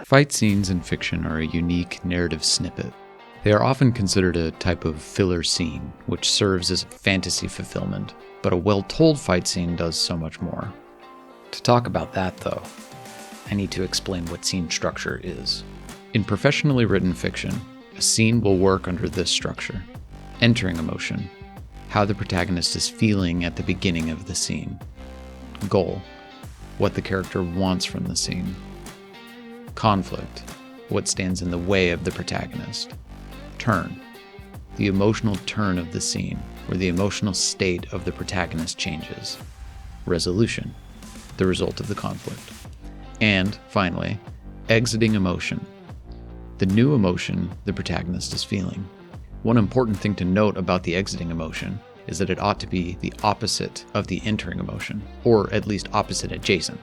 Fight scenes in fiction are a unique narrative snippet. They are often considered a type of filler scene, which serves as fantasy fulfillment, but a well-told fight scene does so much more. To talk about that, though, I need to explain what scene structure is. In professionally written fiction, a scene will work under this structure. Entering emotion, how the protagonist is feeling at the beginning of the scene. Goal, what the character wants from the scene. Conflict, what stands in the way of the protagonist. Turn, the emotional turn of the scene, where the emotional state of the protagonist changes. Resolution, the result of the conflict. And, finally, exiting emotion, the new emotion the protagonist is feeling. One important thing to note about the exiting emotion is that it ought to be the opposite of the entering emotion, or at least opposite adjacent.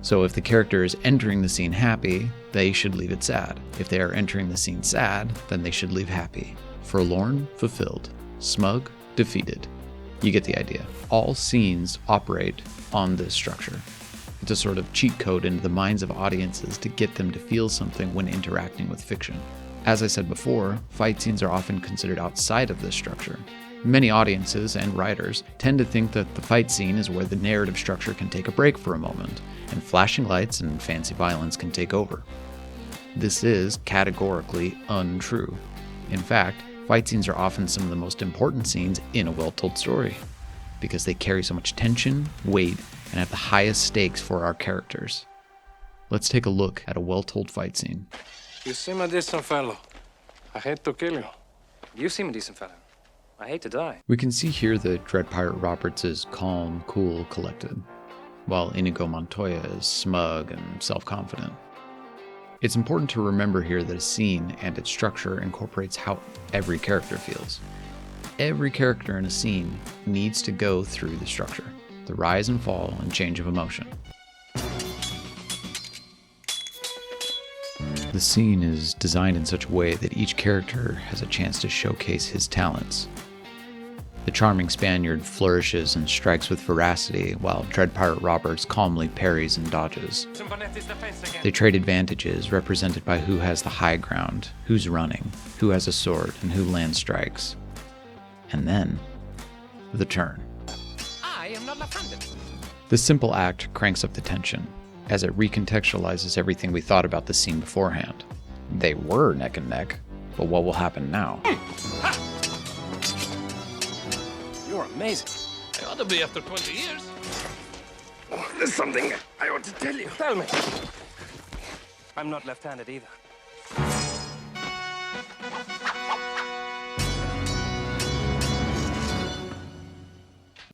So if the character is entering the scene happy, they should leave it sad. If they are entering the scene sad, then they should leave happy. Forlorn, fulfilled. Smug, defeated. You get the idea. All scenes operate on this structure. It's a sort of cheat code into the minds of audiences to get them to feel something when interacting with fiction. As I said before, fight scenes are often considered outside of this structure. Many audiences and writers tend to think that the fight scene is where the narrative structure can take a break for a moment, and flashing lights and fancy violence can take over. This is categorically untrue. In fact, fight scenes are often some of the most important scenes in a well-told story, because they carry so much tension, weight, and have the highest stakes for our characters. Let's take a look at a well-told fight scene. You seem a decent fellow. I hate to kill you. You seem a decent fellow. I hate to die. We can see here that Dread Pirate Roberts is calm, cool, collected, while Inigo Montoya is smug and self-confident. It's important to remember here that a scene and its structure incorporates how every character feels. Every character in a scene needs to go through the structure, the rise and fall and change of emotion. The scene is designed in such a way that each character has a chance to showcase his talents. The charming Spaniard flourishes and strikes with veracity, while Dread Pirate Roberts calmly parries and dodges. They trade advantages, represented by who has the high ground, who's running, who has a sword, and who lands strikes. And then, the turn. I am not left-handed. This simple act cranks up the tension, as it recontextualizes everything we thought about the scene beforehand. They were neck and neck, but what will happen now? You're amazing. I ought to be after 20 years. Oh, there's something I ought to tell you. Tell me. I'm not left-handed either.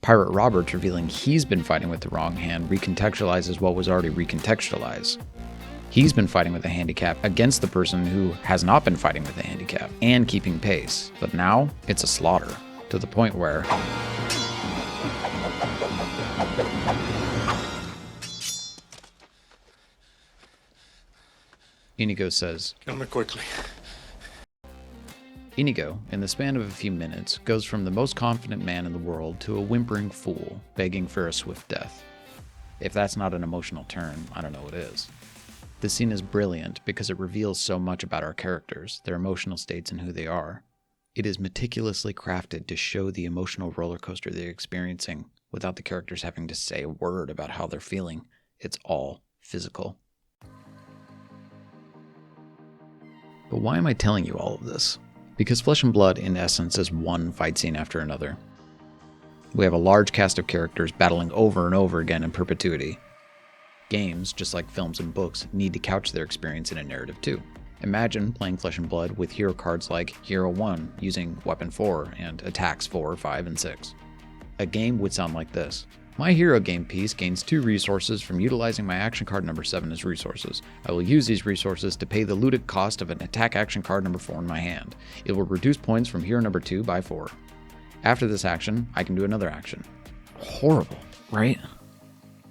Pirate Roberts revealing he's been fighting with the wrong hand recontextualizes what was already recontextualized. He's been fighting with a handicap against the person who has not been fighting with a handicap and keeping pace, but now it's a slaughter, to the point where Inigo says, Kill me quickly. Inigo, in the span of a few minutes, goes from the most confident man in the world to a whimpering fool, begging for a swift death. If that's not an emotional turn, I don't know what is. The scene is brilliant because it reveals so much about our characters, their emotional states, and who they are. It is meticulously crafted to show the emotional roller coaster they're experiencing without the characters having to say a word about how they're feeling. It's all physical. But why am I telling you all of this? Because Flesh and Blood, in essence, is one fight scene after another. We have a large cast of characters battling over and over again in perpetuity. Games, just like films and books, need to couch their experience in a narrative too. Imagine playing Flesh and Blood with hero cards like Hero 1 using Weapon 4 and Attacks 4, 5, and 6. A game would sound like this. My hero game piece gains 2 resources from utilizing my action card number 7 as resources. I will use these resources to pay the looted cost of an attack action card number 4 in my hand. It will reduce points from hero number 2 by 4. After this action, I can do another action. Horrible, right?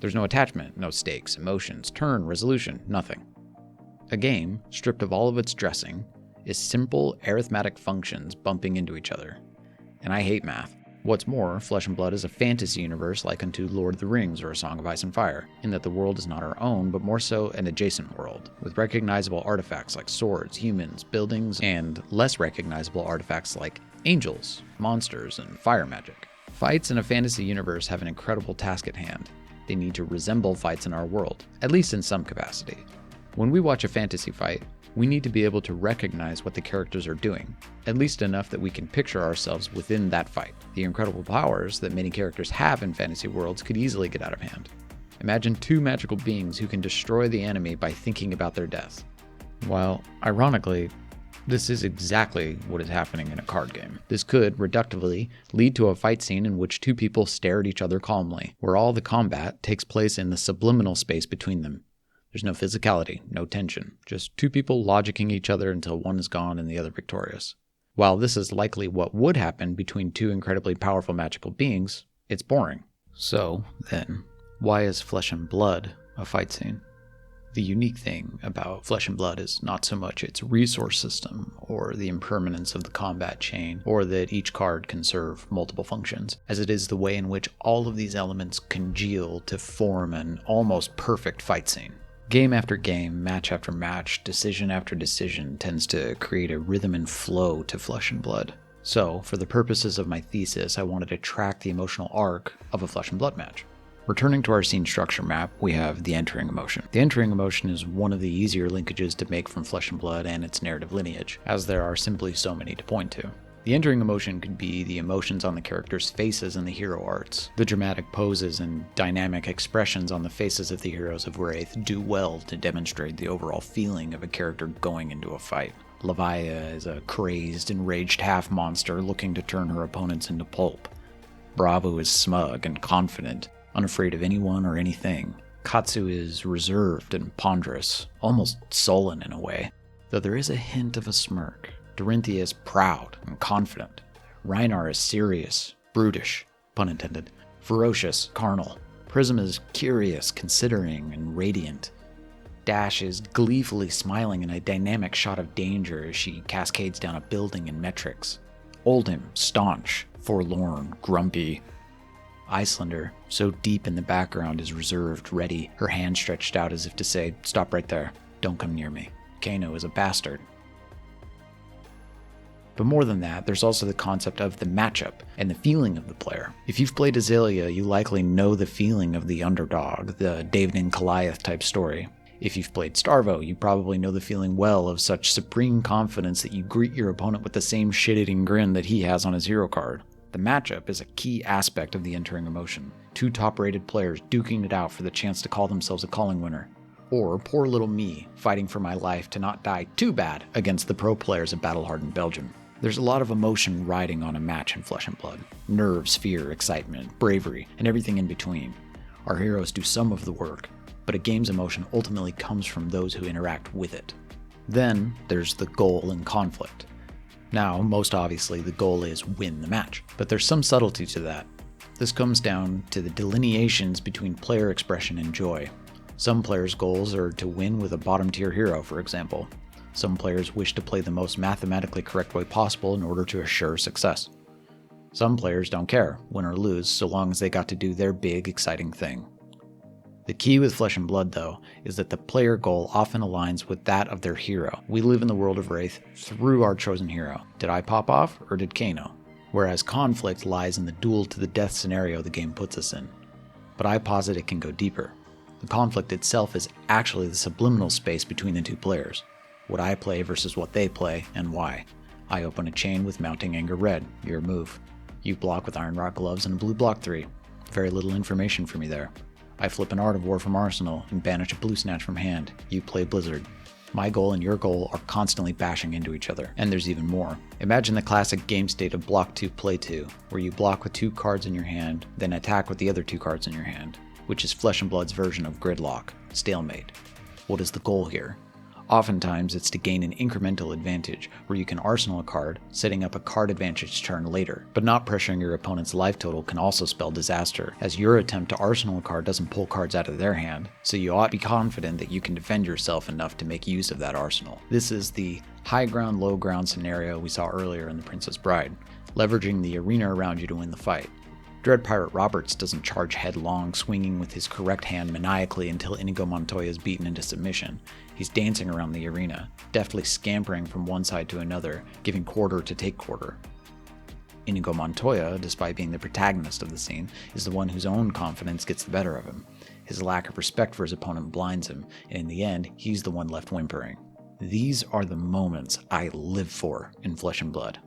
There's no attachment, no stakes, emotions, turn, resolution, nothing. A game, stripped of all of its dressing, is simple arithmetic functions bumping into each other. And I hate math. What's more, Flesh and Blood is a fantasy universe like unto Lord of the Rings or A Song of Ice and Fire, in that the world is not our own, but more so an adjacent world, with recognizable artifacts like swords, humans, buildings, and less recognizable artifacts like angels, monsters, and fire magic. Fights in a fantasy universe have an incredible task at hand. They need to resemble fights in our world, at least in some capacity. When we watch a fantasy fight, we need to be able to recognize what the characters are doing, at least enough that we can picture ourselves within that fight. The incredible powers that many characters have in fantasy worlds could easily get out of hand. Imagine two magical beings who can destroy the enemy by thinking about their death. While, ironically, this is exactly what is happening in a card game. This could, reductively, lead to a fight scene in which two people stare at each other calmly, where all the combat takes place in the subliminal space between them. There's no physicality, no tension, just two people logicking each other until one is gone and the other victorious. While this is likely what would happen between two incredibly powerful magical beings, it's boring. So, then, why is Flesh and Blood a fight scene? The unique thing about Flesh and Blood is not so much its resource system, or the impermanence of the combat chain, or that each card can serve multiple functions, as it is the way in which all of these elements congeal to form an almost perfect fight scene. Game after game, match after match, decision after decision tends to create a rhythm and flow to Flesh and Blood. So, for the purposes of my thesis, I wanted to track the emotional arc of a Flesh and Blood match. Returning to our scene structure map, we have the entering emotion. The entering emotion is one of the easier linkages to make from Flesh and Blood and its narrative lineage, as there are simply so many to point to. The entering emotion could be the emotions on the characters' faces in the hero arts. The dramatic poses and dynamic expressions on the faces of the heroes of Wraith do well to demonstrate the overall feeling of a character going into a fight. Levia is a crazed, enraged half-monster looking to turn her opponents into pulp. Bravo is smug and confident, unafraid of anyone or anything. Katsu is reserved and ponderous, almost sullen in a way, though there is a hint of a smirk. Dorinthia is proud and confident. Reinar is serious, brutish, pun intended, ferocious, carnal. Prism is curious, considering, and radiant. Dash is gleefully smiling in a dynamic shot of danger as she cascades down a building in metrics. Oldhim, staunch, forlorn, grumpy. Icelander, so deep in the background, is reserved, ready, her hand stretched out as if to say, "Stop right there, don't come near me." Kano is a bastard. But more than that, there's also the concept of the matchup and the feeling of the player. If you've played Azalea, you likely know the feeling of the underdog, the David and Goliath type story. If you've played Starvo, you probably know the feeling well of such supreme confidence that you greet your opponent with the same shit-eating grin that he has on his hero card. The matchup is a key aspect of the entering emotion. Two top-rated players duking it out for the chance to call themselves a calling winner. Or poor little me, fighting for my life to not die too bad against the pro players of battle-hardened Belgium. There's a lot of emotion riding on a match in Flesh and Blood. Nerves, fear, excitement, bravery, and everything in between. Our heroes do some of the work, but a game's emotion ultimately comes from those who interact with it. Then there's the goal and conflict. Now, most obviously, the goal is win the match, but there's some subtlety to that. This comes down to the delineations between player expression and joy. Some players' goals are to win with a bottom-tier hero, for example. Some players wish to play the most mathematically correct way possible in order to assure success. Some players don't care, win or lose, so long as they got to do their big, exciting thing. The key with Flesh and Blood, though, is that the player goal often aligns with that of their hero. We live in the world of Wraith through our chosen hero. Did I pop off, or did Kano? Whereas conflict lies in the duel to the death scenario the game puts us in. But I posit it can go deeper. The conflict itself is actually the subliminal space between the two players. What I play versus what they play, and why. I open a chain with Mounting Anger Red, your move. You block with Iron Rock Gloves and a blue block 3. Very little information for me there. I flip an Art of War from Arsenal and banish a Blue Snatch from hand. You play Blizzard. My goal and your goal are constantly bashing into each other, and there's even more. Imagine the classic game state of block 2, play 2, where you block with 2 cards in your hand, then attack with the other 2 cards in your hand, which is Flesh and Blood's version of gridlock, stalemate. What is the goal here? Oftentimes, it's to gain an incremental advantage, where you can arsenal a card, setting up a card advantage turn later. But not pressuring your opponent's life total can also spell disaster, as your attempt to arsenal a card doesn't pull cards out of their hand, so you ought to be confident that you can defend yourself enough to make use of that arsenal. This is the high ground, low ground scenario we saw earlier in The Princess Bride, leveraging the arena around you to win the fight. Dread Pirate Roberts doesn't charge headlong, swinging with his correct hand maniacally until Inigo Montoya is beaten into submission. He's dancing around the arena, deftly scampering from one side to another, giving quarter to take quarter. Inigo Montoya, despite being the protagonist of the scene, is the one whose own confidence gets the better of him. His lack of respect for his opponent blinds him, and in the end, he's the one left whimpering. These are the moments I live for in Flesh and Blood.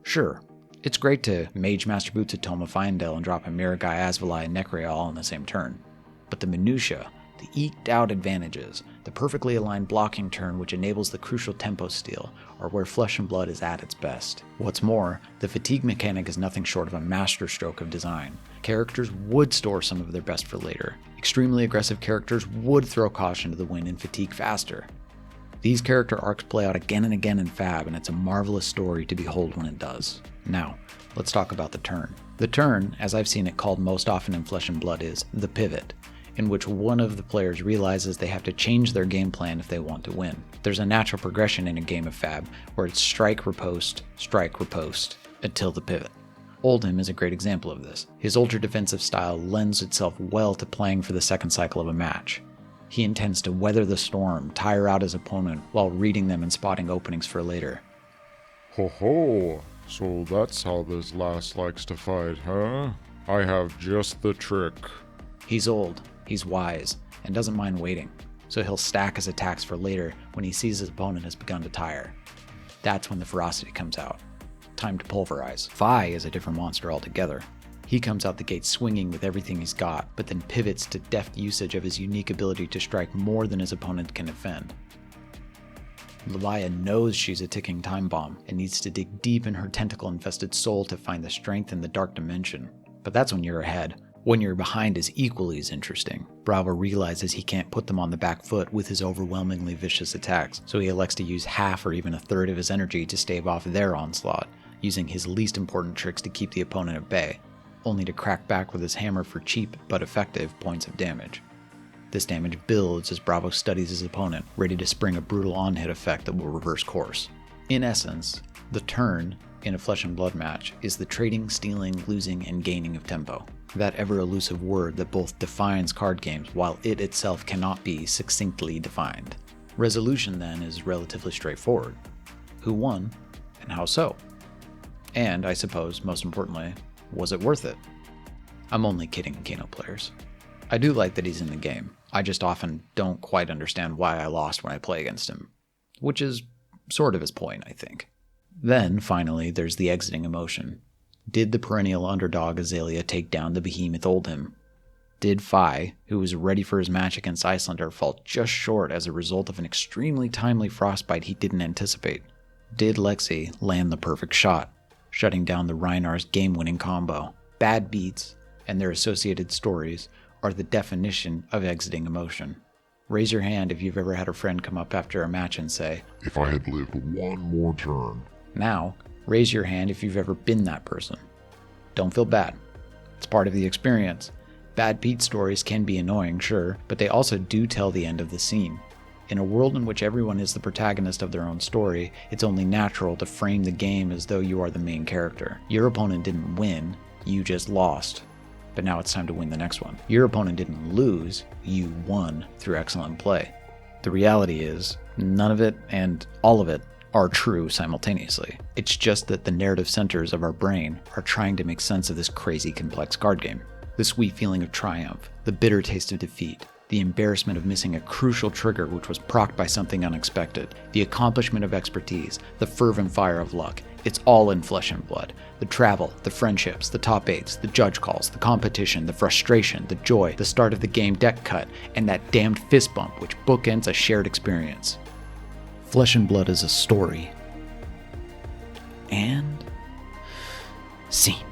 Sure, it's great to Mage Master Boots at Toma Fyendel and drop a Miragai, Asvalai, and Necrea all in the same turn. But the minutiae, the eked out advantages, the perfectly aligned blocking turn which enables the crucial tempo steal, are where Flesh and Blood is at its best. What's more, the fatigue mechanic is nothing short of a masterstroke of design. Characters would store some of their best for later. Extremely aggressive characters would throw caution to the wind and fatigue faster. These character arcs play out again and again in Fab, and it's a marvelous story to behold when it does. Now, let's talk about the turn. The turn, as I've seen it called most often in Flesh and Blood, is the pivot, in which one of the players realizes they have to change their game plan if they want to win. There's a natural progression in a game of Fab, where it's strike, riposte, until the pivot. Oldhim is a great example of this. His ultra-defensive style lends itself well to playing for the second cycle of a match. He intends to weather the storm, tire out his opponent, while reading them and spotting openings for later. Ho ho, so that's how this lass likes to fight, huh? I have just the trick. He's old, he's wise, and doesn't mind waiting, so he'll stack his attacks for later when he sees his opponent has begun to tire. That's when the ferocity comes out. Time to pulverize. Fi is a different monster altogether. He comes out the gate swinging with everything he's got, but then pivots to deft usage of his unique ability to strike more than his opponent can defend. Lelia knows she's a ticking time bomb and needs to dig deep in her tentacle-infested soul to find the strength in the dark dimension. But that's when you're ahead. When you're behind is equally as interesting. Bravo realizes he can't put them on the back foot with his overwhelmingly vicious attacks, so he elects to use half or even a third of his energy to stave off their onslaught, using his least important tricks to keep the opponent at bay, only to crack back with his hammer for cheap but effective points of damage. This damage builds as Bravo studies his opponent, ready to spring a brutal on-hit effect that will reverse course. In essence, the turn in a Flesh and Blood match is the trading, stealing, losing, and gaining of tempo. That ever-elusive word that both defines card games while it itself cannot be succinctly defined. Resolution, then, is relatively straightforward. Who won, and how so? And, I suppose, most importantly, was it worth it? I'm only kidding, Kano players. I do like that he's in the game. I just often don't quite understand why I lost when I play against him. Which is sort of his point, I think. Then, finally, there's the exiting emotion. Did the perennial underdog Azalea take down the behemoth Oldhim? Did Fi, who was ready for his match against Icelander, fall just short as a result of an extremely timely frostbite he didn't anticipate? Did Lexi land the perfect shot, shutting down the Reinar's game-winning combo? Bad beats, and their associated stories, are the definition of exiting emotion. Raise your hand if you've ever had a friend come up after a match and say, "If I had lived one more turn." Now, raise your hand if you've ever been that person. Don't feel bad. It's part of the experience. Bad beat stories can be annoying, sure, but they also do tell the end of the scene. In a world in which everyone is the protagonist of their own story, it's only natural to frame the game as though you are the main character. Your opponent didn't win, you just lost. But now it's time to win the next one. Your opponent didn't lose, you won through excellent play. The reality is, none of it and all of it are true simultaneously. It's just that the narrative centers of our brain are trying to make sense of this crazy complex card game. The sweet feeling of triumph, the bitter taste of defeat, the embarrassment of missing a crucial trigger which was procced by something unexpected, the accomplishment of expertise, the fervent fire of luck. It's all in Flesh and Blood. The travel, the friendships, the top eights, the judge calls, the competition, the frustration, the joy, the start of the game deck cut, and that damned fist bump which bookends a shared experience. Flesh and Blood is a story. And scene.